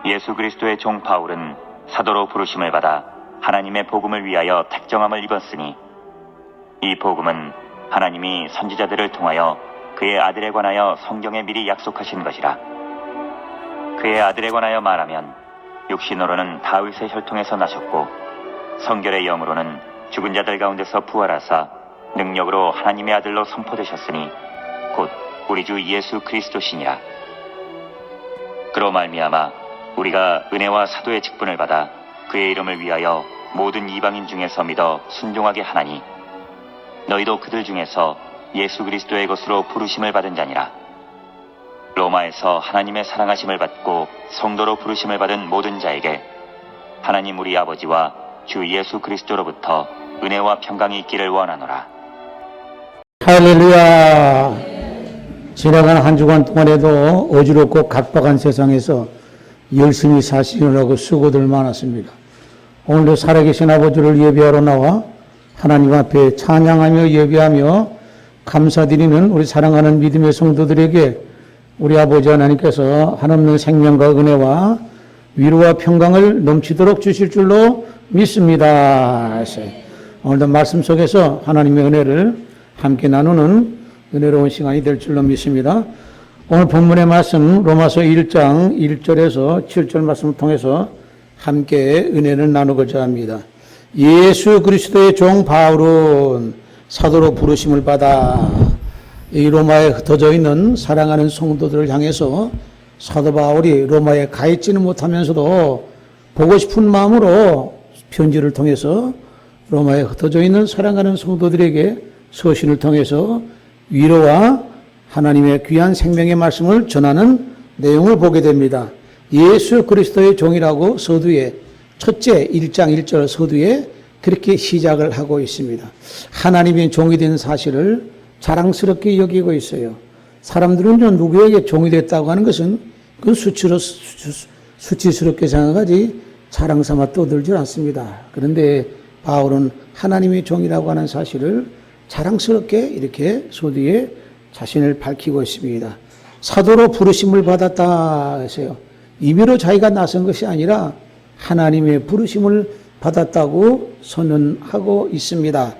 예수 그리스도의 종 바울은 사도로 부르심을 받아 하나님의 복음을 위하여 택정함을 입었으니 이 복음은 하나님이 선지자들을 통하여 그의 아들에 관하여 성경에 미리 약속하신 것이라. 그의 아들에 관하여 말하면 육신으로는 다윗의 혈통에서 나셨고 성결의 영으로는 죽은 자들 가운데서 부활하사 능력으로 하나님의 아들로 선포되셨으니 곧 우리 주 예수 그리스도시니라. 그로 말미암아 우리가 은혜와 사도의 직분을 받아 그의 이름을 위하여 모든 이방인 중에서 믿어 순종하게 하나니 너희도 그들 중에서 예수 그리스도의 것으로 부르심을 받은 자니라. 로마에서 하나님의 사랑하심을 받고 성도로 부르심을 받은 모든 자에게 하나님 우리 아버지와 주 예수 그리스도로부터 은혜와 평강이 있기를 원하노라. 할렐루야. 지나간 한 주간 동안에도 어지럽고 각박한 세상에서 열심히 사시느라고 수고들 많았습니다. 오늘도 살아계신 아버지를 예배하러 나와 하나님 앞에 찬양하며 예배하며 감사드리는 우리 사랑하는 믿음의 성도들에게 우리 아버지 하나님께서 한없는 생명과 은혜와 위로와 평강을 넘치도록 주실 줄로 믿습니다. 오늘도 말씀 속에서 하나님의 은혜를 함께 나누는 은혜로운 시간이 될 줄로 믿습니다. 오늘 본문의 말씀 로마서 1장 1절에서 7절 말씀을 통해서 함께 은혜를 나누고자 합니다. 예수 그리스도의 종 바울은 사도로 부르심을 받아 이 로마에 흩어져 있는 사랑하는 성도들을 향해서 사도 바울이 로마에 가 있지는 못하면서도 보고 싶은 마음으로 편지를 통해서 로마에 흩어져 있는 사랑하는 성도들에게 서신을 통해서 위로와 하나님의 귀한 생명의 말씀을 전하는 내용을 보게 됩니다. 예수 그리스도의 종이라고 서두에 첫째 1장 1절 서두에 그렇게 시작을 하고 있습니다. 하나님의 종이 된 사실을 자랑스럽게 여기고 있어요. 사람들은 누구에게 종이 됐다고 하는 것은 그 수치스럽게 생각하지 자랑 삼아 떠들지 않습니다. 그런데 바울은 하나님의 종이라고 하는 사실을 자랑스럽게 이렇게 서두에 자신을 밝히고 있습니다. 사도로 부르심을 받았다 했어요. 임의로 자기가 나선 것이 아니라 하나님의 부르심을 받았다고 선언하고 있습니다.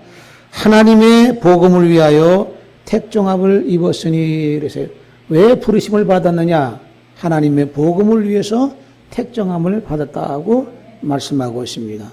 하나님의 복음을 위하여 택정함을 입었으니 그래서요. 왜 부르심을 받았느냐? 하나님의 복음을 위해서 택정함을 받았다고 말씀하고 있습니다.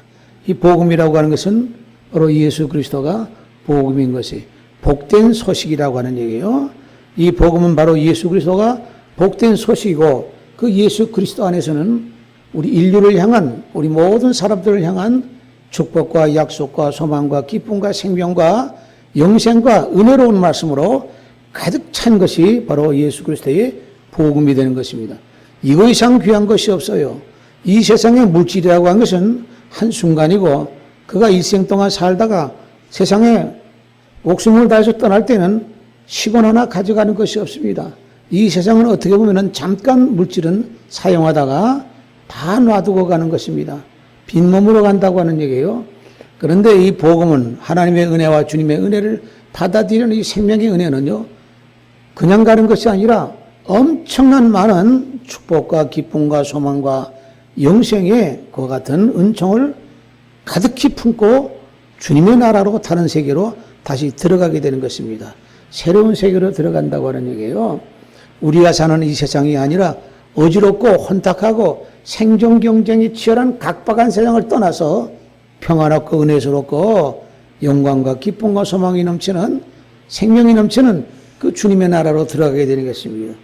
이 복음이라고 하는 것은 바로 예수 그리스도가 복음인 것이 복된 소식이라고 하는 얘기예요. 이 복음은 바로 예수 그리스도가 복된 소식이고 그 예수 그리스도 안에서는 우리 인류를 향한 우리 모든 사람들을 향한 축복과 약속과 소망과 기쁨과 생명과 영생과 은혜로운 말씀으로 가득 찬 것이 바로 예수 그리스도의 복음이 되는 것입니다. 이거 이상 귀한 것이 없어요. 이 세상의 물질이라고 하는 것은 한순간이고 그가 일생 동안 살다가 세상에 목숨을 다해서 떠날 때는 10원 하나 가져가는 것이 없습니다. 이 세상은 어떻게 보면 잠깐 물질은 사용하다가 다 놔두고 가는 것입니다. 빈몸으로 간다고 하는 얘기예요. 그런데 이 복음은 하나님의 은혜와 주님의 은혜를 받아들이는 이 생명의 은혜는요, 그냥 가는 것이 아니라 엄청난 많은 축복과 기쁨과 소망과 영생의 그와 같은 은총을 가득히 품고 주님의 나라로 다른 세계로 다시 들어가게 되는 것입니다. 새로운 세계로 들어간다고 하는 얘기예요. 우리가 사는 이 세상이 아니라 어지럽고 혼탁하고 생존 경쟁이 치열한 각박한 세상을 떠나서 평안하고 은혜스럽고 영광과 기쁨과 소망이 넘치는 생명이 넘치는 그 주님의 나라로 들어가게 되는 것입니다.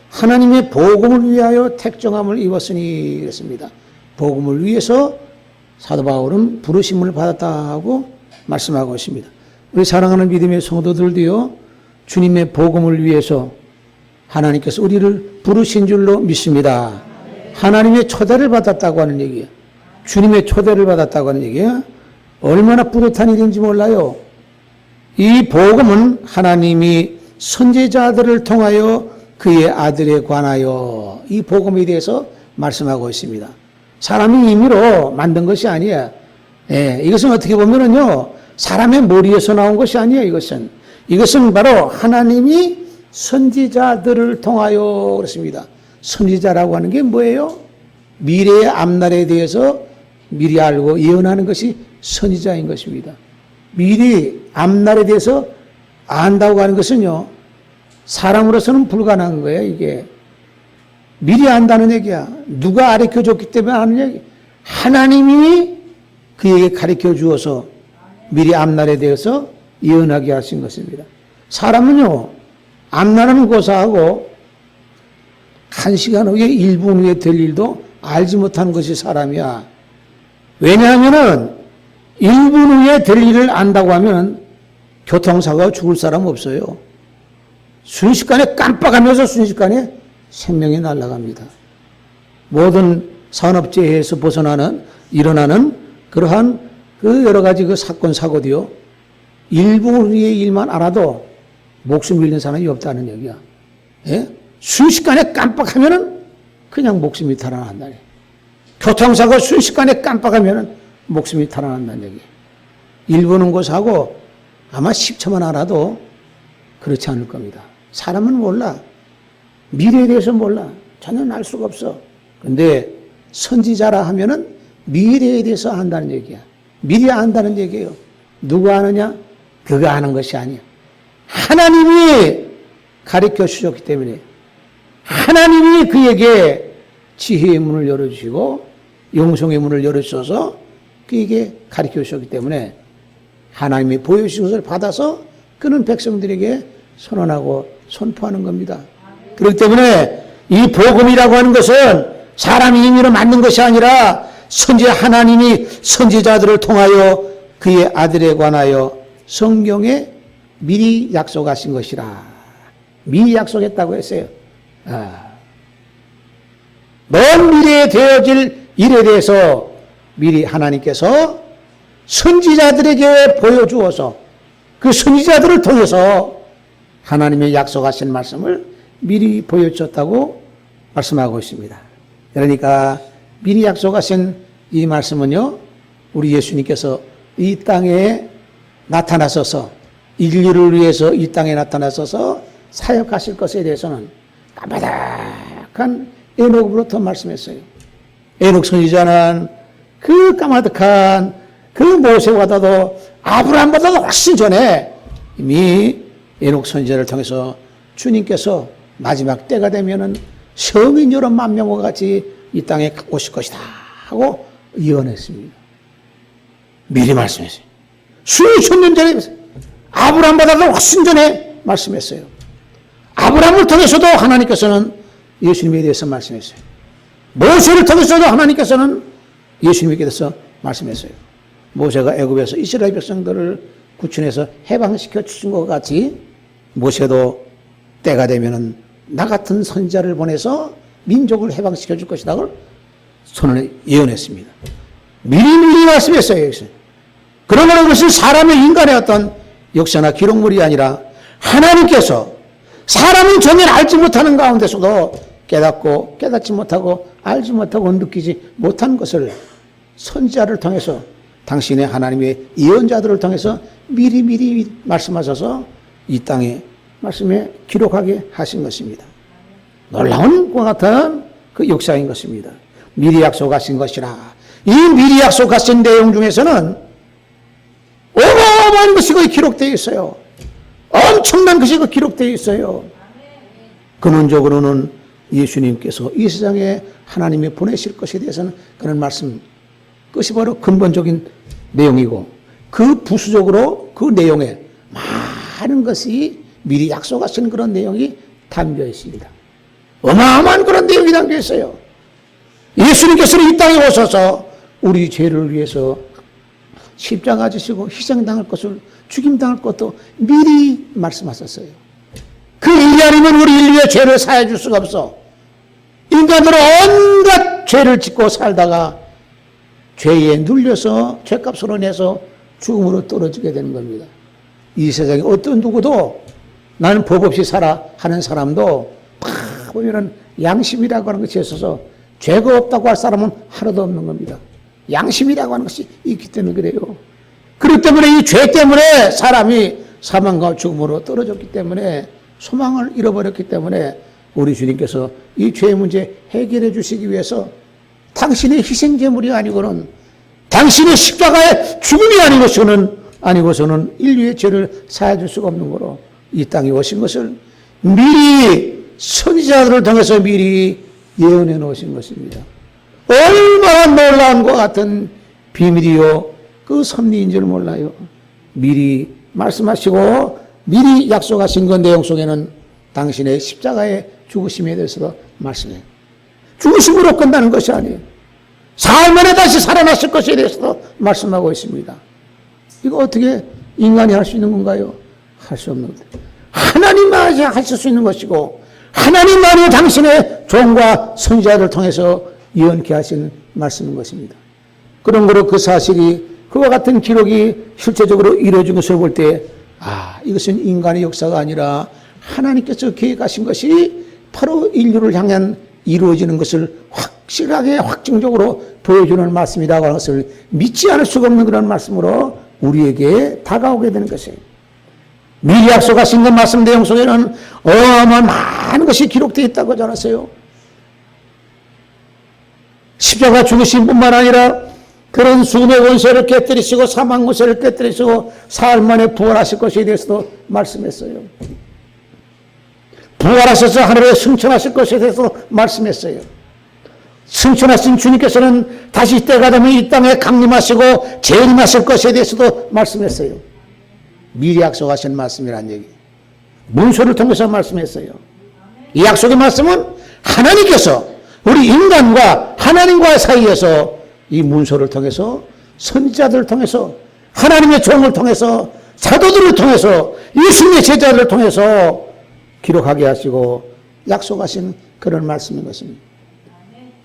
하나님의 복음을 위하여 택정함을 입었으니 그랬습니다. 복음을 위해서 사도 바울은 부르심을 받았다고 말씀하고 있습니다. 우리 사랑하는 믿음의 성도들도요, 주님의 복음을 위해서 하나님께서 우리를 부르신 줄로 믿습니다. 하나님의 초대를 받았다고 하는 얘기예요. 주님의 초대를 받았다고 하는 얘기예요. 얼마나 뿌듯한 일인지 몰라요. 이 복음은 하나님이 선지자들을 통하여 그의 아들에 관하여 이 복음에 대해서 말씀하고 있습니다. 사람이 임의로 만든 것이 아니에요. 이것은 어떻게 보면은요, 사람의 머리에서 나온 것이 아니에요. 이것은 바로 하나님이 선지자들을 통하여 그렇습니다. 선지자라고 하는 게 뭐예요? 미래의 앞날에 대해서 미리 알고 예언하는 것이 선지자인 것입니다. 미리 앞날에 대해서 안다고 하는 것은요, 사람으로서는 불가능한 거예요, 이게. 미리 안다는 얘기야. 누가 가르쳐 줬기 때문에 아는 얘기. 하나님이 그에게 가르쳐 주어서 미리 앞날에 대해서 예언하게 하신 것입니다. 사람은요, 앞날은 고사하고 1시간 후에 1분 후에 될 일도 알지 못하는 것이 사람이야. 왜냐하면은 1분 후에 될 일을 안다고 하면 교통사고가 죽을 사람 없어요. 순식간에 깜빡하면서 순식간에 생명이 날아갑니다. 모든 산업재해에서 일어나는 그러한 그 여러 가지 그 사건, 사고도요, 1분 후의 일만 알아도 목숨 잃는 사람이 없다는 얘기야. 예? 순식간에 깜빡하면은 그냥 목숨이 달아난다니. 교통사고 순식간에 깜빡하면은 목숨이 달아난다는 얘기. 1분은 고사하고 아마 10초만 알아도 그렇지 않을 겁니다. 사람은 몰라. 미래에 대해서 몰라. 전혀 알 수가 없어. 그런데 선지자라 하면은 미래에 대해서 안다는 얘기야. 미리 안다는 얘기예요. 누가 아느냐? 그가 아는 것이 아니야. 하나님이 가르쳐 주셨기 때문에 하나님이 그에게 지혜의 문을 열어주시고 영성의 문을 열어주셔서 그에게 가르쳐 주셨기 때문에 하나님이 보여주신 것을 받아서 그는 백성들에게 선언하고 선포하는 겁니다. 그렇기 때문에 이 복음이라고 하는 것은 사람이 임의로 만든 것이 아니라 하나님이 선지자들을 통하여 그의 아들에 관하여 성경에 미리 약속하신 것이라. 미리 약속했다고 했어요. 먼 미래에 되어질 일에 대해서 미리 하나님께서 선지자들에게 보여주어서 그 선지자들을 통해서 하나님의 약속하신 말씀을 미리 보여주셨다고 말씀하고 있습니다. 그러니까 미리 약속하신 이 말씀은요, 우리 예수님께서 이 땅에 나타나셔서 인류를 위해서 이 땅에 나타나셔서 사역하실 것에 대해서는 까마득한 에녹으로부터 말씀했어요. 에녹 선지자는 그 까마득한 그 모세보다도 아브라함보다도 훨씬 전에 이미 에녹 선지자를 통해서 주님께서 마지막 때가 되면은 성인 여러 만 명과 같이 이 땅에 오실 것이다 하고 예언했습니다. 미리 말씀했어요. 수천 년 전에 아브라함보다도 훨씬 전에 말씀했어요. 아브라함을 통해서도 하나님께서는 예수님에 대해서 말씀했어요. 모세를 통해서도 하나님께서는 예수님에 대해서 말씀했어요. 모세가 애굽에서 이스라엘 백성들을 구출해서 해방시켜 주신 것 같이 모세도 때가 되면은 나 같은 선지자를 보내서 민족을 해방시켜 줄 것이라고 선언을 예언했습니다. 미리 말씀했어요. 여기서. 그러므로 그것은 사람의 인간의 어떤 역사나 기록물이 아니라 하나님께서 사람은 전혀 알지 못하는 가운데서도 깨닫고 깨닫지 못하고 알지 못하고 느끼지 못한 것을 선지자를 통해서 당신의 하나님의 예언자들을 통해서 미리 말씀하셔서 이 땅에 말씀에 기록하게 하신 것입니다. 놀라운 것 같은 그 역사인 것입니다. 미리 약속하신 것이라. 이 미리 약속하신 내용 중에서는 어마어마한 것이 거기 기록되어 있어요. 엄청난 것이 거기 기록되어 있어요. 근원적으로는 예수님께서 이 세상에 하나님이 보내실 것에 대해서는 그런 말씀, 그것이 바로 근본적인 내용이고 그 부수적으로 그 내용에 많은 것이 미리 약속하신 그런 내용이 담겨 있습니다. 어마어마한 그런 내용이 담겨 있어요. 예수님께서는 이 땅에 오셔서 우리 죄를 위해서 십자가 지시고 희생당할 것을 죽임당할 것도 미리 말씀하셨어요. 그 일 아니면 우리 인류의 죄를 사해 줄 수가 없어. 인간들은 온갖 죄를 짓고 살다가 죄에 눌려서 죄값으로 내서 죽음으로 떨어지게 되는 겁니다. 이 세상에 어떤 누구도 나는 법 없이 살아 하는 사람도 보면은 양심이라고 하는 것이 있어서 죄가 없다고 할 사람은 하나도 없는 겁니다. 양심이라고 하는 것이 있기 때문에 그래요. 그렇기 때문에 이 죄 때문에 사람이 사망과 죽음으로 떨어졌기 때문에 소망을 잃어버렸기 때문에 우리 주님께서 이 죄의 문제 해결해 주시기 위해서 당신의 희생제물이 아니고는 당신의 십자가의 죽음이 아니고서는 인류의 죄를 사해줄 수가 없는 거로 이 땅에 오신 것을 미리 선지자들을 통해서 미리 예언해 놓으신 것입니다. 얼마나 놀라운 것 같은 비밀이요 그 섭리인 줄 몰라요. 미리 말씀하시고 미리 약속하신 그 내용 속에는 당신의 십자가의 죽으심에 대해서도 말씀해요. 죽으심으로 끝나는 것이 아니에요. 사흘 만에 다시 살아나실 것에 대해서도 말씀하고 있습니다. 이거 어떻게 인간이 할 수 있는 건가요? 할 수 없는 것. 하나님만이 하실 수 있는 것이고 하나님만이 당신의 종과 선지자를 통해서 예언케 하신 말씀인 것입니다. 그런 거로 그 사실이 그와 같은 기록이 실제적으로 이루어진 것을 볼 때 이것은 인간의 역사가 아니라 하나님께서 계획하신 것이 바로 인류를 향한 이루어지는 것을 확실하게 확증적으로 보여주는 말씀이라고 하는 것을 믿지 않을 수가 없는 그런 말씀으로 우리에게 다가오게 되는 것이에요. 미리 약속하신 그 말씀 내용 속에는 어마어마한 많은 것이 기록되어 있다고 전하세요. 십자가 죽으심뿐만 아니라 그런 죽음의 원수를 깨뜨리시고 사망 권세를 깨뜨리시고 사흘 만에 부활하실 것에 대해서도 말씀했어요. 부활하셔서 하늘에 승천하실 것에 대해서 말씀했어요. 승천하신 주님께서는 다시 때가 되면 이 땅에 강림하시고 재림하실 것에 대해서도 말씀했어요. 미리 약속하신 말씀이란 얘기. 문서를 통해서 말씀했어요. 이 약속의 말씀은 하나님께서 우리 인간과 하나님과 사이에서 이 문서를 통해서 선지자들을 통해서 하나님의 종을 통해서 사도들을 통해서 예수님의 제자들을 통해서 기록하게 하시고 약속하신 그런 말씀인 것입니다.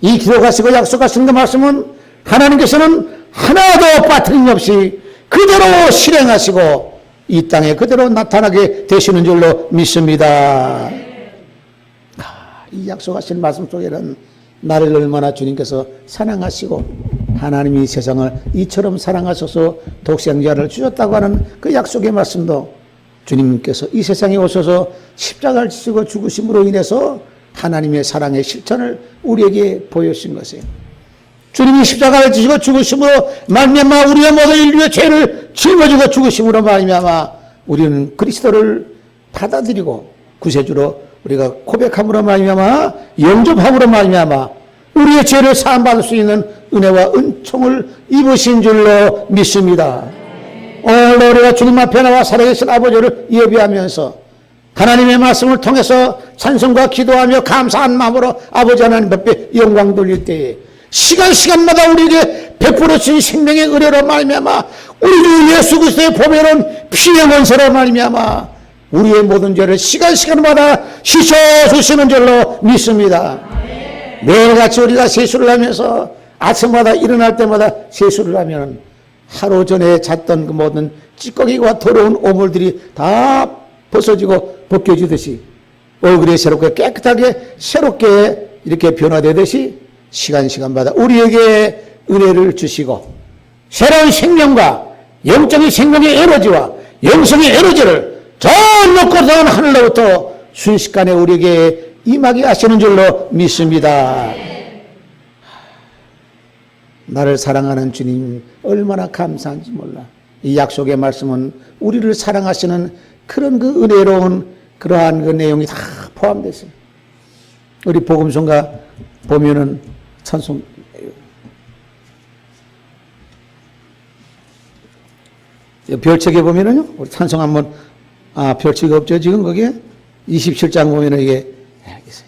이 기록하시고 약속하신 그 말씀은 하나님께서는 하나도 빠뜨림 없이 그대로 실행하시고 이 땅에 그대로 나타나게 되시는 줄로 믿습니다. 이 약속하신 말씀 속에는 나를 얼마나 주님께서 사랑하시고 하나님이 세상을 이처럼 사랑하셔서 독생자를 주셨다고 하는 그 약속의 말씀도 주님께서 이 세상에 오셔서 십자가를 지시고 죽으심으로 인해서 하나님의 사랑의 실천을 우리에게 보여주신 것이에요. 주님이 십자가를 지시고 죽으심으로 말미암아 우리의 모든 인류의 죄를 짊어지고 죽으심으로 말미암아 우리는 그리스도를 받아들이고 구세주로 우리가 고백함으로 말미암아 영접함으로 말미암아 우리의 죄를 사함받을 수 있는 은혜와 은총을 입으신 줄로 믿습니다. 오늘 우리가 주님 앞에 나와 살아계신 아버지를 예비하면서 하나님의 말씀을 통해서 찬송과 기도하며 감사한 마음으로 아버지 하나님 앞에 영광 돌릴 때에 시간마다 우리에게 베풀어 주신 생명의 은혜로 말미암아 우리 예수 그리스도의 보배로운 피의 원세로 말미암아 우리의 모든 죄를 시간마다 씻어주시는 줄로 믿습니다. 매일같이 우리가 세수를 하면서 아침마다 일어날 때마다 세수를 하면 하루 전에 잤던 그 모든 찌꺼기와 더러운 오물들이 다 벗어지고 벗겨지듯이 얼굴이 새롭게 깨끗하게 새롭게 이렇게 변화되듯이 시간마다 우리에게 은혜를 주시고 새로운 생명과 영적인 생명의 에너지와 영성의 에너지를 저 높고선 하늘로부터 순식간에 우리에게 임하게 하시는 줄로 믿습니다. 나를 사랑하는 주님 얼마나 감사한지 몰라. 이 약속의 말씀은 우리를 사랑하시는 그런 그 은혜로운 그러한 그 내용이 다 포함되어 있어요. 우리 복음성가 보면은 찬송 별책에 보면은요 우리 찬송 한번 별책이 없죠 지금 거기에 27장 보면은 이게 있어요.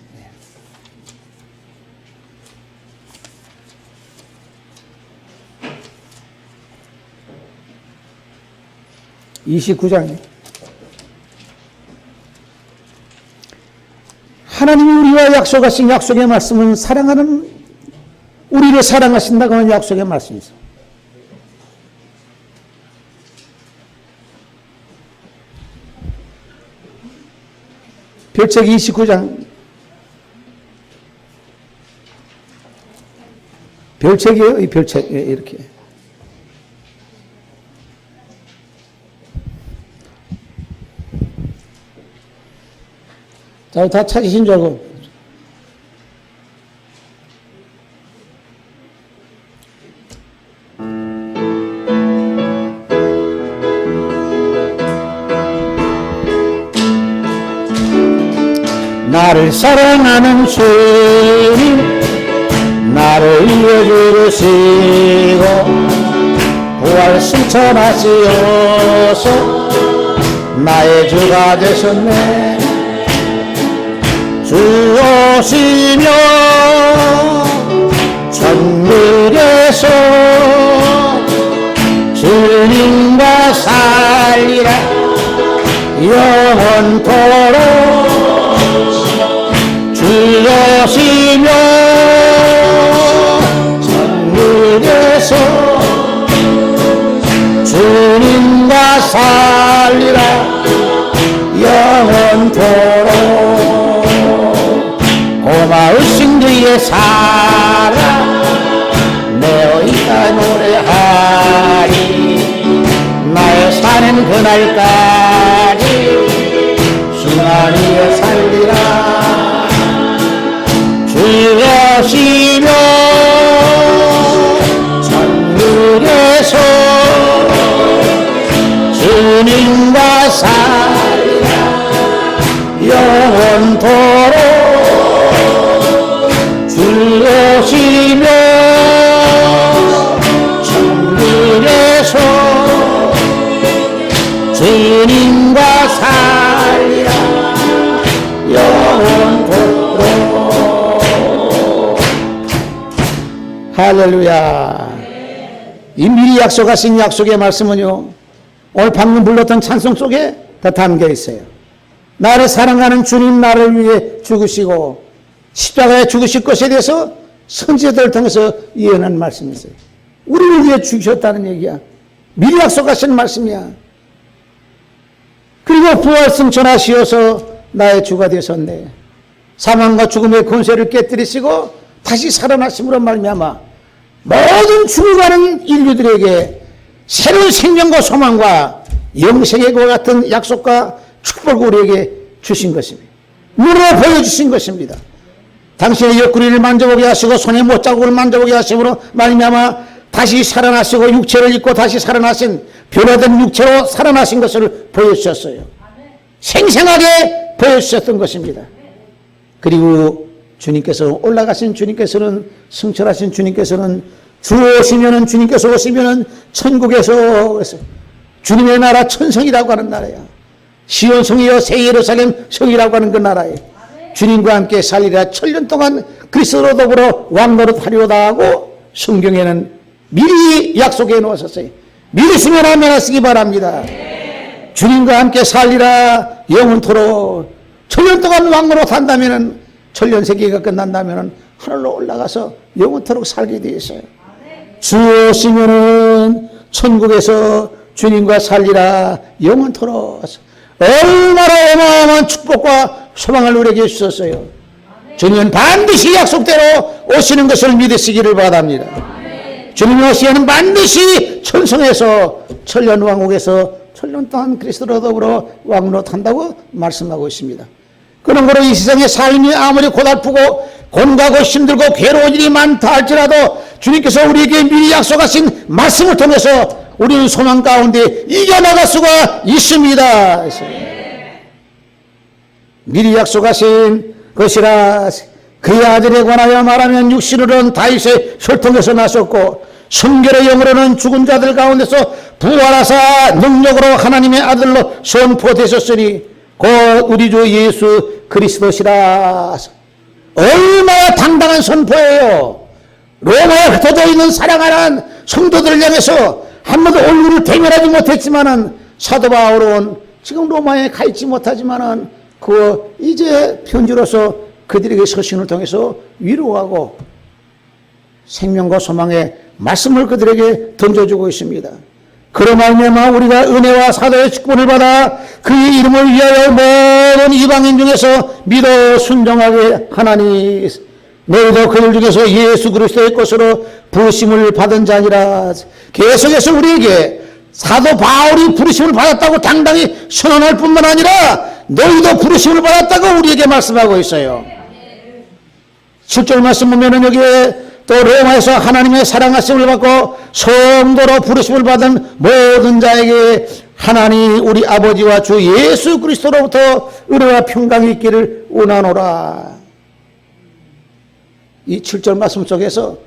29장이에요. 하나님이 우리와 약속하신 약속의 말씀은 사랑하는 우리를 사랑하신다고 하는 약속의 말씀이죠. 별책 29장 별책이에요. 이 별책 이렇게 자, 다 찾으신 줄 알고 나를 사랑하는 주님 나를 위해 죽으시고 부활 승천하시어서 나의 주가 되셨네. 주 오시며 천국에서 주님과 살리라 영원토록. 주 오시며 천국에서 주님과 살리라 영원토록. 고마우신 주의 사랑 내어이가 노래하리. 나의 사는 그날까지 순환 위에 살리라. 주 오시며 천국에서 주님과 살리라 영원토록. 주 오시며 천국에서 주님과 살리라 영원토록. 할렐루야. 이 미리 약속하신 약속의 말씀은요, 오늘 방금 불렀던 찬송 속에 다 담겨 있어요. 나를 사랑하는 주님 나를 위해 죽으시고 십자가에 죽으실 것에 대해서 선지자들을 통해서 예언한 말씀이 있어요. 우리를 위해 죽으셨다는 얘기야. 미리 약속하신 말씀이야. 그리고 부활 승천하시어서 나의 주가 되셨네. 사망과 죽음의 권세를 깨뜨리시고 다시 살아나심으로 말미암아 모든 죽어가는 인류들에게 새로운 생명과 소망과 영생의 것 같은 약속과 축복을 우리에게 주신 것입니다. 눈으로 보여주신 것입니다. 당신의 옆구리를 만져보게 하시고 손의 못자국을 만져보게 하심으로 말미암아 다시 살아나시고 육체를 입고 다시 살아나신 변화된 육체로 살아나신 것을 보여주셨어요. 생생하게 보여주셨던 것입니다. 그리고 주님께서 올라가신 주님께서는 승천하신 주님께서는 주 오시면은 주님께서 오시면은 천국에서 주님의 나라 천성이라고 하는 나라야. 시온성이여 새 예루살렘 성이라고 하는 그 나라에 주님과 함께 살리라. 천년 동안 그리스도로 더불어 왕노릇 하리로다 하고 성경에는 미리 약속해 놓았었어요. 믿으시면 아멘 하시기 바랍니다. 주님과 함께 살리라 영원토록. 천년 동안 왕노릇 한다면은 천년 세기가 끝난다면은 하늘로 올라가서 영원토록 살게 되어 있어요. 주 오시면은 천국에서 주님과 살리라 영원토록. 얼마나 어마어마한 축복과 소망을 우리에게 주셨어요. 주님은 반드시 약속대로 오시는 것을 믿으시기를 바랍니다. 주님이 오시면 반드시 천성에서 천년 왕국에서 천년 동안 그리스도로 더불어 왕노릇한다고 말씀하고 있습니다. 그러므로 이 세상의 삶이 아무리 고달프고 곤고하고 힘들고 괴로운 일이 많다 할지라도 주님께서 우리에게 미리 약속하신 말씀을 통해서 우리는 소망 가운데 이겨나갈 수가 있습니다. 미리 약속하신 것이라. 그의 아들에 관하여 말하면 육신으로는 다윗의 혈통에서 나셨고 성결의 영으로는 죽은 자들 가운데서 부활하사 능력으로 하나님의 아들로 선포되셨으니 곧 우리 주 예수 그리스도시라. 얼마나 당당한 선포예요. 로마에 흩어져 있는 사랑하는 성도들을 향해서 한 번도 얼굴을 대면하지 못했지만은 사도 바울은 지금 로마에 가 있지 못하지만은 그 이제 편지로서 그들에게 서신을 통해서 위로하고 생명과 소망의 말씀을 그들에게 던져주고 있습니다. 그로 말미암아 우리가 은혜와 사도의 축복을 받아 그의 이름을 위하여 모든 이방인 중에서 믿어 순종하게 하나니 너희도 그들 중에서 예수 그리스도의 것으로 부르심을 받은 자니라. 계속해서 우리에게 사도 바울이 부르심을 받았다고 당당히 선언할 뿐만 아니라 너희도 부르심을 받았다고 우리에게 말씀하고 있어요. 7절 말씀 보면은 여기에 또 로마에서 하나님의 사랑하심을 받고 성도로 부르심을 받은 모든 자에게 하나님 우리 아버지와 주 예수 그리스도로부터 은혜와 평강이 있기를 원하노라. 이 7절 말씀 속에서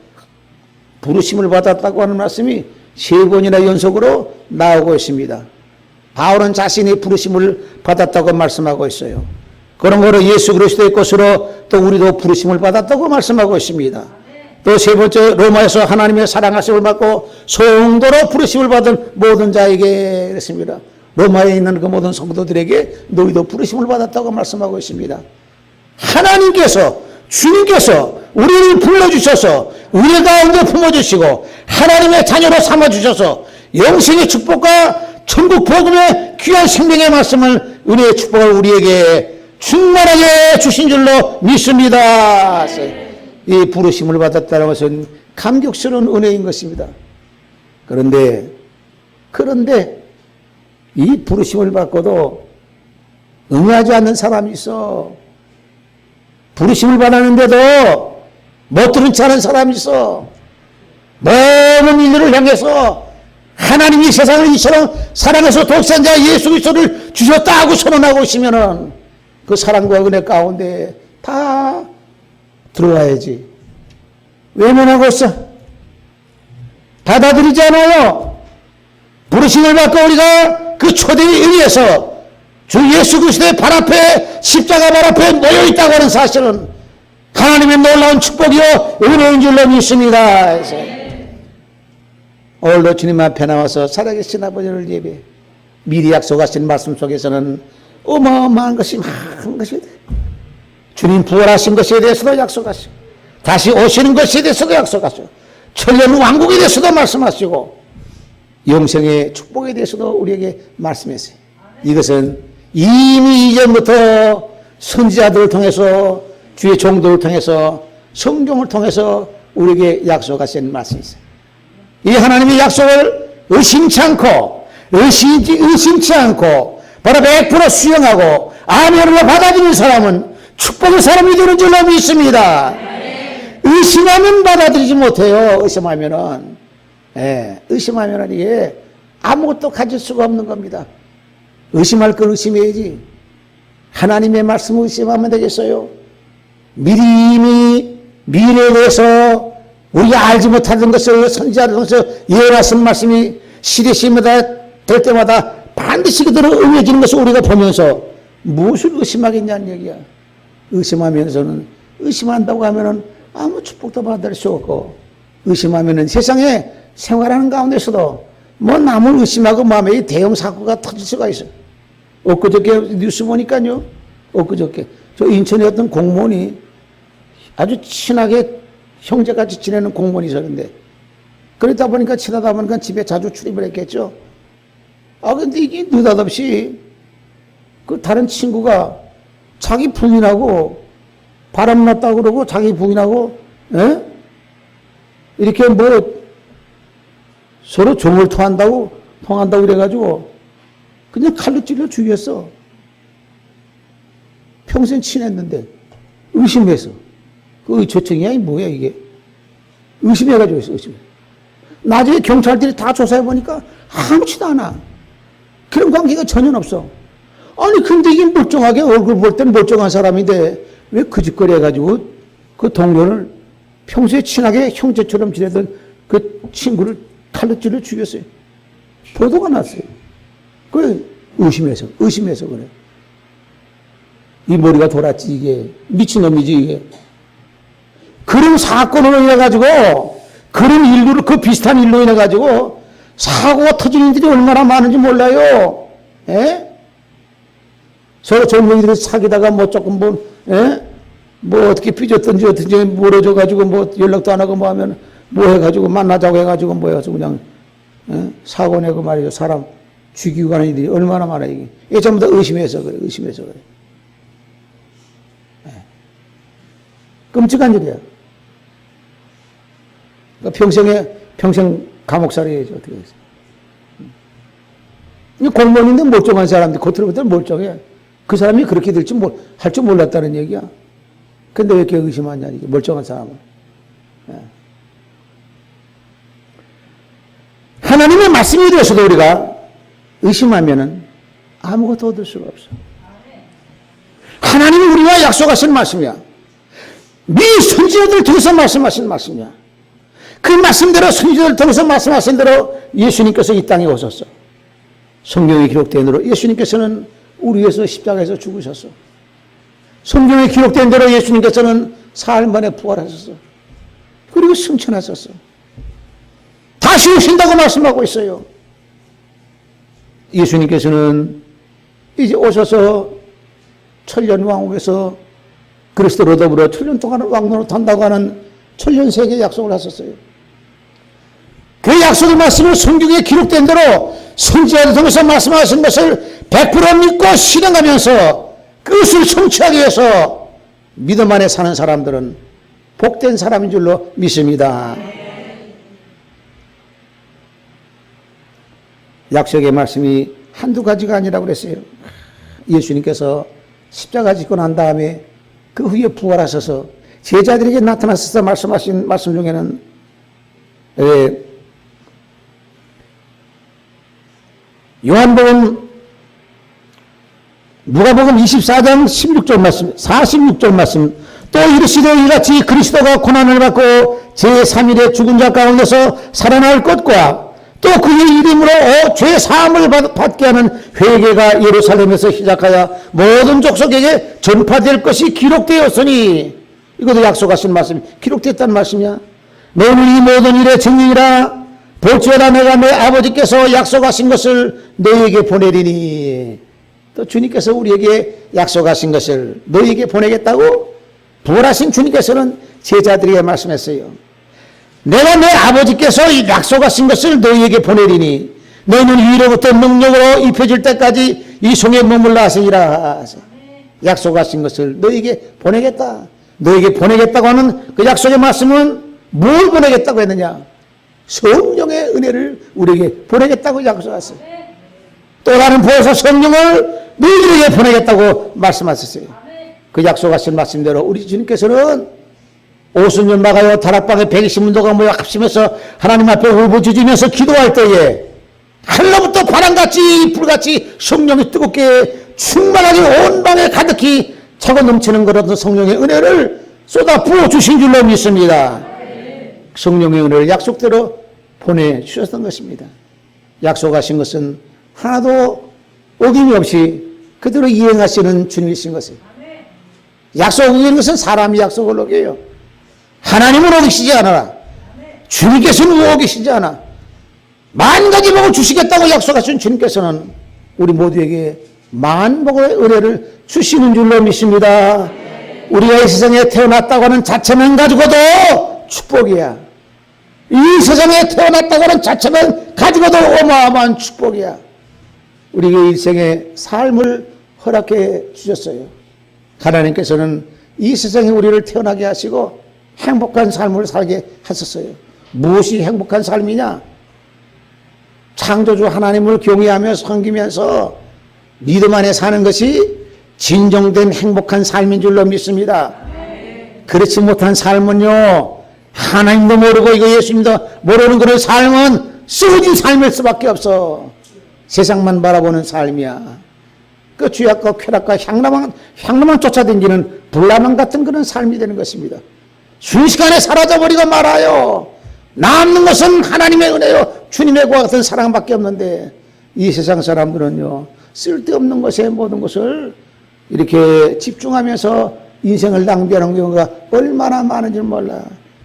부르심을 받았다고 하는 말씀이 3번이나 연속으로 나오고 있습니다. 바울은 자신이 부르심을 받았다고 말씀하고 있어요. 그런 거로 예수 그리스도의 것으로 또 우리도 부르심을 받았다고 말씀하고 있습니다. 또 3번째 로마에서 하나님의 사랑하심을 받고 성도로 부르심을 받은 모든 자에게 그랬습니다. 로마에 있는 그 모든 성도들에게 너희도 부르심을 받았다고 말씀하고 있습니다. 하나님께서 주님께서 우리를 불러주셔서 우리 가운데 품어주시고 하나님의 자녀로 삼아주셔서 영생의 축복과 천국 복음의 귀한 생명의 말씀을 은혜의 축복을 우리에게 충만하게 주신 줄로 믿습니다. 이 부르심을 받았다는 것은 감격스러운 은혜인 것입니다. 그런데 이 부르심을 받고도 응하지 않는 사람이 있어. 부르심을 받았는데도 못 들은 척 하는 사람이 있어. 모든 인류를 향해서 하나님이 세상을 이처럼 사랑해서 독생자 예수 그리스도를 주셨다고 선언하고 있으면은 그 사랑과 은혜 가운데 다 들어와야지. 왜만 하고 있어? 받아들이지 않아요. 부르심을 받고 우리가 그 초대에 의해서 주 예수 그리스도의 발 앞에 십자가 발 앞에 모여 있다고 하는 사실은 하나님의 놀라운 축복이요 은혜인 줄로 믿습니다. 그래서 오늘도 주님 앞에 나와서 살아계신 아버지를 예배 미리 약속하신 말씀 속에서는 어마어마한 것이 많은 것이 주님 부활하신 것에 대해서도 약속하시고 다시 오시는 것에 대해서도 약속하시고 천년 왕국에 대해서도 말씀하시고 영생의 축복에 대해서도 우리에게 말씀했어요. 이것은 이미 이전부터 선지자들을 통해서 주의 종들을 통해서 성경을 통해서 우리에게 약속하신 말씀이 있어요. 이 하나님의 약속을 의심치 않고 바로 100% 수용하고 아멘으로 받아들이는 사람은 축복의 사람이 되는 줄로 믿습니다. 의심하면 받아들이지 못해요. 의심하면은 이게 아무것도 가질 수가 없는 겁니다. 의심할 걸 의심해야지. 하나님의 말씀을 의심하면 되겠어요? 미리미 미래에 대해서 우리가 알지 못하던 것을 선지자를 통해서 예언하신 말씀이 시대시마다 될 때마다 반드시 그대로 응해지는 것을 우리가 보면서 무엇을 의심하겠냐는 얘기야. 의심하면서는 의심한다고 하면은 아무 축복도 받을 수 없고 의심하면은 세상에 생활하는 가운데서도 뭐 남을 의심하고 마음에 대형 사고가 터질 수가 있어요. 엊그저께 뉴스 보니까요. 엊그저께 저 인천에 어떤 공무원이 아주 친하게 형제같이 지내는 공무원이 있었는데 그러다 보니까 친하다 보니까 집에 자주 출입을 했겠죠. 근데 이게 느닷없이 그 다른 친구가 자기 부인하고 바람났다고 그러고 자기 부인하고 이렇게 뭐 서로 정을 통한다고 그래가지고 그냥 칼로 찔러 죽였어. 평생 친했는데 의심해서 그 의초증이야 뭐야 이게 의심해가지고 있어. 의심. 나중에 경찰들이 다 조사해보니까 아무렇지도 않아. 그런 관계가 전혀 없어. 아니 근데 이게 멀쩡하게 얼굴 볼 때는 멀쩡한 사람인데 왜 그 짓거리 해가지고 그 동료를 평소에 친하게 형제처럼 지내던 그 친구를 칼로 찔러 죽였어요. 보도가 났어요. 그 의심해서 그래. 이 머리가 돌았지 이게. 미친놈이지 이게. 그런 사건으로 인해가지고 그런 일로 그 비슷한 일로 인해가지고 사고가 터지는 일들이 얼마나 많은지 몰라요. 서로 젊은이들이 사귀다가 뭐 조금 뭐 어떻게 삐졌든지 어떻게 멀어져가지고 뭐 연락도 안 하고 뭐 하면 뭐 해가지고 만나자고 해가지고 뭐 해가지고 그냥 사고 내고 말이죠. 사람 죽이고 가는 일들이 얼마나 많아 이게. 이게 전부 다 의심해서 그래. 끔찍한 일이야. 그러니까 평생 감옥살이 해야지 어떻게 해서. 공무원인데 멀쩡한 사람들 겉으로 보면 멀쩡해. 그 사람이 그렇게 할 줄 몰랐다는 얘기야. 근데 왜 이렇게 의심하냐 이게 멀쩡한 사람은. 하나님의 말씀에 대해서도 우리가 의심하면은 아무것도 얻을 수가 없어. 하나님이 우리와 약속하신 말씀이야. 네 선지자들 통해서 말씀하신 말씀이야. 그 말씀대로 선지자들 통해서 말씀하신 대로 예수님께서 이 땅에 오셨어. 성경에 기록된 대로 예수님께서는 우리 위해서 십자가에서 죽으셨어. 성경에 기록된 대로 예수님께서는 사흘 만에 부활하셨어. 그리고 승천하셨어. 다시 오신다고 말씀하고 있어요. 예수님께서는 이제 오셔서 천년왕국에서 그리스도로 더불어 천년 동안 왕노릇 한다고 하는 천년세계 약속을 하셨어요. 그 약속의 말씀을 성경에 기록된 대로 선지자를 통해서 말씀하신 것을 100% 믿고 실행하면서 그것을 성취하기 위해서 믿음 안에 사는 사람들은 복된 사람인 줄로 믿습니다. 약속의 말씀이 한두 가지가 아니라고 그랬어요. 예수님께서 십자가 지고 난 다음에 그 후에 부활하셔서 제자들에게 나타나셔서 말씀하신 말씀 중에는 요한복음 누가복음 24장 16절 말씀 46절 말씀 또 이르시되 이같이 그리스도가 고난을 받고 제3일에 죽은 자 가운데서 살아날 것과 또 그의 이름으로 죄 사함을 받게 하는 회개가 예루살렘에서 시작하여 모든 족속에게 전파될 것이 기록되었으니 이것도 약속하신 말씀이 기록됐다는 말씀이야. 너는 이 모든 일의 증인이라 볼지어다 내가 내 아버지께서 약속하신 것을 너희에게 보내리니 또 주님께서 우리에게 약속하신 것을 너희에게 보내겠다고 부활하신 주님께서는 제자들에게 말씀했어요. 내가 내 아버지께서 이 약속하신 것을 너희에게 보내리니 너희는 위로부터 능력으로 입혀질 때까지 이 성에 머물라 하시니라. 약속하신 것을 너희에게 보내겠다. 너희에게 보내겠다고 하는 그 약속의 말씀은 뭘 보내겠다고 했느냐? 성령의 은혜를 우리에게 보내겠다고 약속했어요. 또 다른 보혜사 성령을 너희에게 보내겠다고 말씀하셨어요. 그 약속하신 말씀대로 우리 주님께서는 오순절 막아요 다락방에 120문도가 모여 합심해서 하나님 앞에 울부짖으면서 기도할 때에 하늘로부터 바람같이 불같이 성령이 뜨겁게 충만하게 온 방에 가득히 차고 넘치는 그런 성령의 은혜를 쏟아 부어주신 줄로 믿습니다. 성령의 은혜를 약속대로 보내주셨던 것입니다. 약속하신 것은 하나도 어김이 없이 그대로 이행하시는 주님이신 것이에요. 약속인 것은 사람이 약속을 어겨요. 하나님은 어기시지 않아라. 주님께서는 어기시지 않아. 만가지 복을 주시겠다고 약속하신 주님께서는 우리 모두에게 만복의 은혜를 주시는 줄로 믿습니다. 우리가 이 세상에 태어났다고 하는 자체만 가지고도 축복이야. 이 세상에 태어났다고 하는 자체만 가지고도 어마어마한 축복이야. 우리에게 일생의 삶을 허락해 주셨어요. 하나님께서는 이 세상에 우리를 태어나게 하시고 행복한 삶을 살게 하셨어요. 무엇이 행복한 삶이냐? 창조주 하나님을 경외하며 섬기면서 믿음 안에 사는 것이 진정된 행복한 삶인 줄로 믿습니다. 그렇지 못한 삶은요, 하나님도 모르고 이거 예수님도 모르는 그런 삶은 쓰러진 삶일 수밖에 없어. 세상만 바라보는 삶이야. 그 죄악과 쾌락과 향락만 쫓아다니는 불나방 같은 그런 삶이 되는 것입니다. 순식간에 사라져버리고 말아요. 남는 것은 하나님의 은혜요 주님의 과 같은 사랑밖에 없는데 이 세상 사람들은요 쓸데없는 것에 모든 것을 이렇게 집중하면서 인생을 낭비하는 경우가 얼마나 많은지 몰라.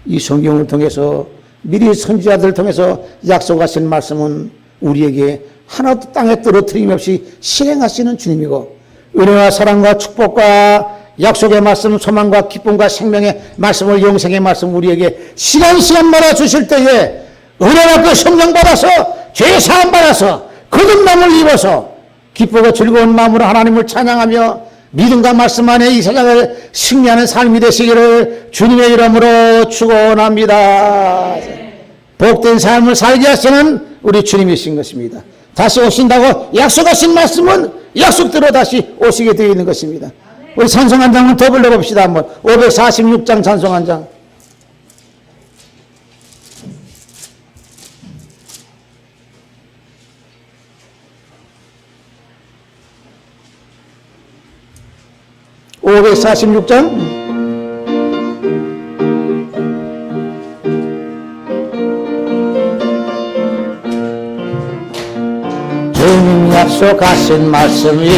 이 성경을 통해서 미리 선지자들을 통해서 약속하신 말씀은 우리에게 하나도 땅에 떨어뜨림 없이 실행하시는 주님이고 은혜와 사랑과 축복과 약속의 말씀, 소망과 기쁨과 생명의 말씀을 영생의 말씀 우리에게 시간마다 주실 때에 은혜와 그 성령 받아서 죄 사함 받아서 거듭남을 입어서 기쁘고 즐거운 마음으로 하나님을 찬양하며 믿음과 말씀 안에 이 세상을 승리하는 삶이 되시기를 주님의 이름으로 축원합니다. 복된 삶을 살게 하시는 우리 주님이신 것입니다. 다시 오신다고 약속하신 말씀은 약속대로 다시 오시게 되어 있는 것입니다. 우리 찬송 한 장을 더 불러봅시다. 한번 546장 찬송 한 장. 546장 주님 약속하신 말씀이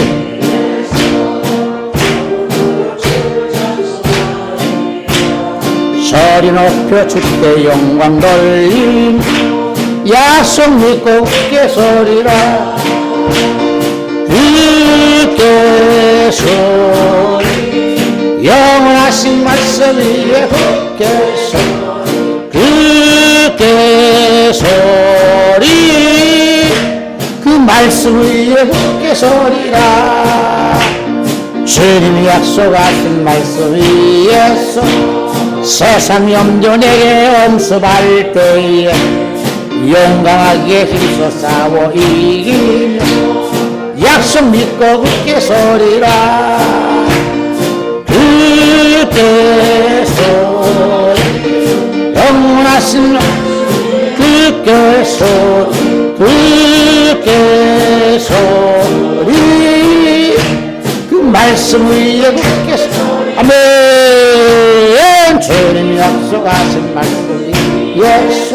소리 높여 주께 영광 돌림 약속 믿고 굳게 서리라 굳게 서리 영원하신 말씀 위에 굳게 서리 굳게 서리 그 말씀 위에 굳게 서리라 주님이 약속하신 말씀 위에서 세상 염려 내게 엄습할 때에 용감하게 힘써 싸워 이기며 약속 믿고 굳게 서리라 굳게 서리 영원하신 굳게 서리 굳게 서리 그 말씀 위에 굳게 서리 아멘 주님이 약속하신 말씀이 예수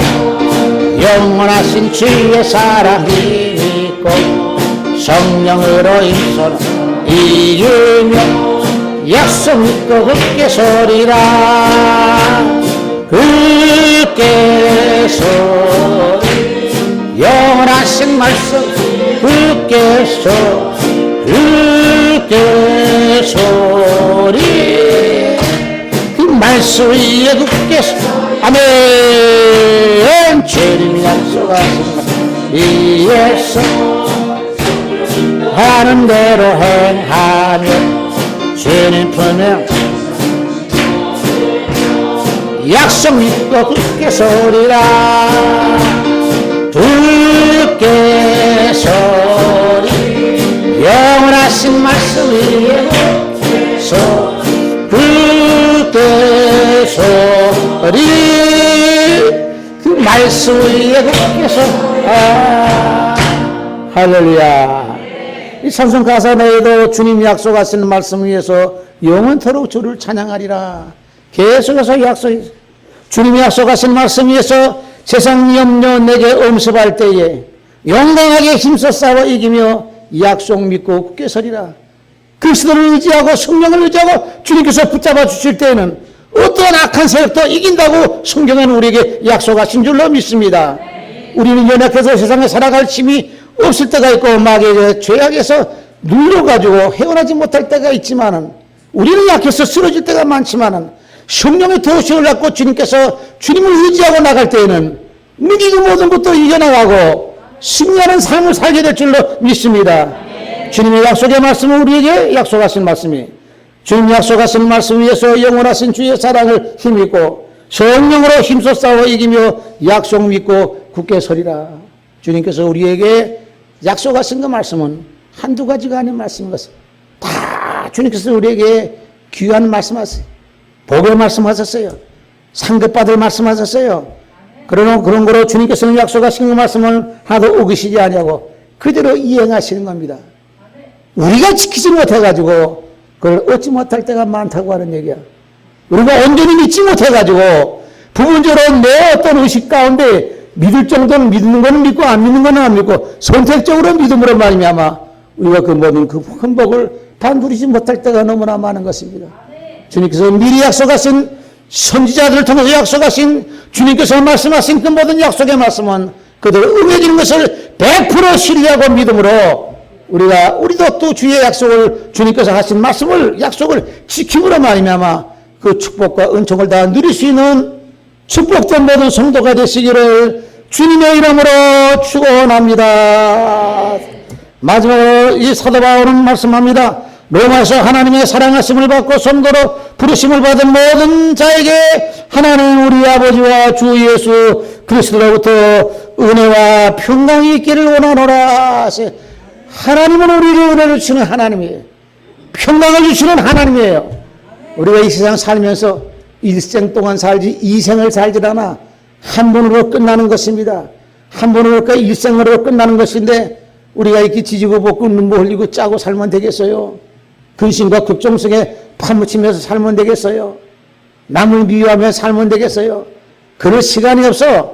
영원하신 주의 사랑 힘있고 성령으로 힘써 이기며 약속 믿고 굳게 서리라 굳게 서리 영원하신 말씀 굳게 서리 굳게 서리 그 말씀 위에 굳게 서리 아멘 주님이 약속하신 말씀 위에서 하는 대로 행하며 주님 품에 약속 믿고 굳게 서리라 굳게 서리 영원하신 말씀 위에 굳게 서리 그 말씀 위에 굳게 서리 할렐루야 이 찬송 가사 내에도 주님 약속하시는 말씀 위에서 영원토록 주를 찬양하리라 계속해서 주님이 약속하신 말씀 위에서 세상 염려 내게 엄습할 때에 용감하게 힘써 싸워 이기며 약속 믿고 굳게 서리라 그리스도를 의지하고 성령을 의지하고 주님께서 붙잡아 주실 때에는 어떤 악한 세력도 이긴다고 성경은 우리에게 약속하신 줄로 믿습니다. 우리는 연약해서 세상에 살아갈 힘이 없을 때가 있고 마귀의 죄악에서 눌려가지고 헤어나지 못할 때가 있지만은 우리는 약해서 쓰러질 때가 많지만은 성령의 도우심을 받고 주님께서 주님을 의지하고 나갈 때에는 누구도 모든 것도 이겨나가고 승리하는 삶을 살게 될 줄로 믿습니다. 주님의 약속의 말씀은 우리에게 약속하신 말씀이 주님 약속하신 말씀 위에서 영원하신 주의 사랑을 힘입고 성령으로 힘써 싸워 이기며 약속 믿고 굳게 서리라. 주님께서 우리에게 약속하신 그 말씀은 한두 가지가 아닌 말씀인 것을 다 주님께서 우리에게 귀한 말씀하셨어요. 복의 말씀하셨어요. 상급받을 말씀하셨어요. 그런 거로 주님께서는 약속하신 그 말씀을 하나도 어기시지 아니하고 그대로 이행하시는 겁니다. 우리가 지키지 못해가지고 그걸 얻지 못할 때가 많다고 하는 얘기야. 우리가 온전히 믿지 못해가지고 부분적으로 내 어떤 의식 가운데 믿을 정도는 믿는 거는 믿고 안 믿는 거는 안 믿고 선택적으로 믿음으로 말미암아 우리가 그 모든 그 큰 복을 다 누리지 못할 때가 너무나 많은 것입니다. 주님께서 미리 약속하신 선지자들을 통해서 약속하신 주님께서 말씀하신 그 모든 약속의 말씀은 그대로 응해지는 것을 100% 신뢰하고 믿음으로 우리도 또 주의 약속을 주님께서 하신 말씀을 약속을 지킴으로 말미암아 그 축복과 은총을 다 누릴 수 있는 축복된 모든 성도가 되시기를 주님의 이름으로 축원합니다. 마지막으로 이 사도 바울은 말씀합니다. 로마에서 하나님의 사랑하심을 받고 성도로 부르심을 받은 모든 자에게 하나님 우리 아버지와 주 예수 그리스도로부터 은혜와 평강이 있기를 원하노라. 하나님은 우리에게 은혜를 주시는 하나님이에요. 평강을 주시는 하나님이에요. 우리가 이 세상 살면서 일생 동안 살지 이생을 살질 않아 한 번으로 끝나는 것입니다. 한 번으로 일생으로 끝나는 것인데 우리가 이렇게 지지고 볶고 눈물 흘리고 짜고 살면 되겠어요? 근심과 걱정 속에 파묻히면서 살면 되겠어요? 남을 미워하며 살면 되겠어요? 그럴 시간이 없어.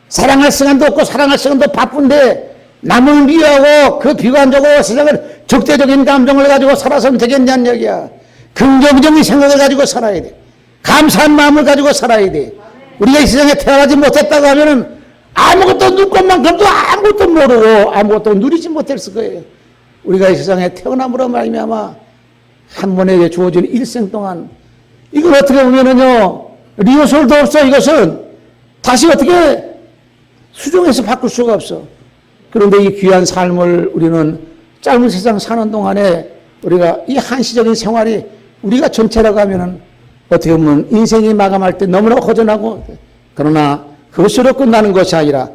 사랑할 시간도 없고 사랑할 시간도 바쁜데 남을 미워하고 그 비관적으로 세상을 적대적인 감정을 가지고 살아서는 되겠냐는 얘기야. 긍정적인 생각을 가지고 살아야 돼. 감사한 마음을 가지고 살아야 돼. 우리가 이 세상에 태어나지 못했다고 하면은 아무것도 눈꽃만큼도 아무것도 모르고 아무것도 누리지 못했을 거예요. 우리가 이 세상에 태어남으로 말미암아 한 번에 주어진 일생 동안 이걸 어떻게 보면은요 리허설도 없어. 이것은 다시 어떻게 수정해서 바꿀 수가 없어. 그런데 이 귀한 삶을 우리는 짧은 세상 사는 동안에 우리가 이 한시적인 생활이 우리가 전체라고 하면은 어떻게 보면 인생이 마감할 때 너무나 허전하고, 그러나 그것으로 끝나는 것이 아니라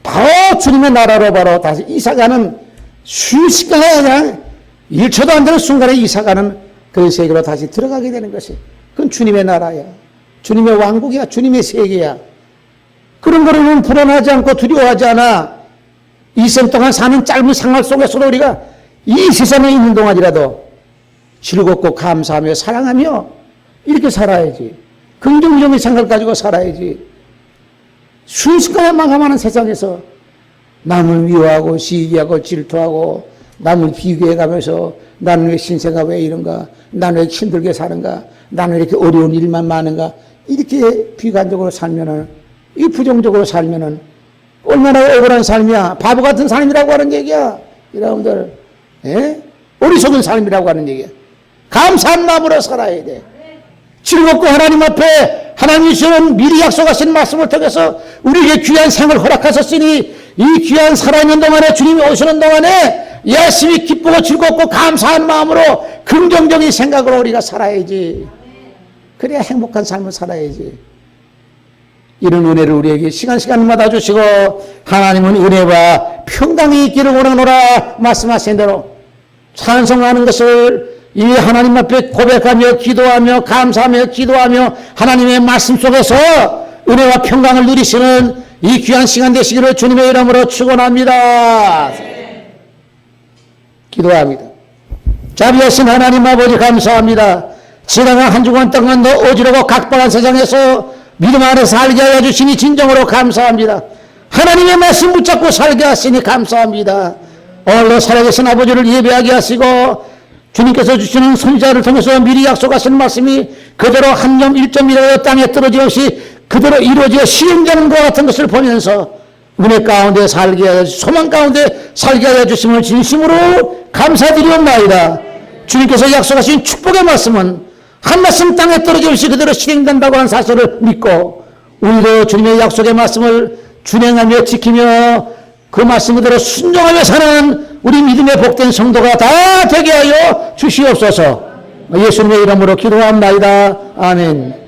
바로 주님의 나라로 바로 다시 이사가는 순식간에 그냥 1초도 안 되는 순간에 이사가는 그 세계로 다시 들어가게 되는 것이, 그건 주님의 나라야. 주님의 왕국이야. 주님의 세계야. 그런 거로는 불안하지 않고 두려워하지 않아. 이 생 동안 사는 짧은 생활 속에서도 우리가 이 세상에 있는 동안이라도 즐겁고 감사하며 사랑하며 이렇게 살아야지. 긍정적인 생각을 가지고 살아야지. 순식간에 망함하는 세상에서 남을 미워하고 시기하고 질투하고 남을 비교해가면서 나는 왜 신세가 왜 이런가, 나는 왜 힘들게 사는가, 나는 왜 이렇게 어려운 일만 많은가, 이렇게 비관적으로 살면은, 이 부정적으로 살면은 얼마나 억울한 삶이야. 바보 같은 삶이라고 하는 얘기야. 여러분들, 예? 어리석은 삶이라고 하는 얘기야. 감사한 마음으로 살아야 돼. 즐겁고 하나님 앞에 하나님이 주신 미리 약속하신 말씀을 통해서 우리에게 귀한 생을 허락하셨으니 이 귀한 살아있는 동안에, 주님이 오시는 동안에 열심히 기쁘고 즐겁고 감사한 마음으로 긍정적인 생각으로 우리가 살아야지. 그래야 행복한 삶을 살아야지. 이런 은혜를 우리에게 시간마다 주시고, 하나님은 은혜와 평강이 있기를 원하노라 말씀하신 대로 찬송하는 것을 이 하나님 앞에 고백하며 기도하며 감사하며 기도하며 하나님의 말씀 속에서 은혜와 평강을 누리시는 이 귀한 시간 되시기를 주님의 이름으로 축원합니다. 기도합니다. 자비하신 하나님 아버지 감사합니다. 지나간 한 주간 동안도 어지럽고 각박한 세상에서 믿음 안에서 살게 하여 주시니 진정으로 감사합니다. 하나님의 말씀 붙잡고 살게 하시니 감사합니다. 오늘도 살아계신 아버지를 예배하게 하시고 주님께서 주시는 선지자를 통해서 미리 약속하신 말씀이 그대로 한 점 1점이라도 땅에 떨어짐 없이 그대로 이루어져 시행되는 것 같은 것을 보면서 은혜 가운데 살게 하여 소망 가운데 살게 하여 주심을 진심으로 감사드리옵나이다. 주님께서 약속하신 축복의 말씀은 한 말씀 땅에 떨어짐 없이 그대로 실행된다고 하는 사실을 믿고 우리도 주님의 약속의 말씀을 준행하며 지키며 그 말씀 그대로 순종하며 사는 우리 믿음의 복된 성도가 다 되게 하여 주시옵소서. 예수님의 이름으로 기도합니다. 아멘.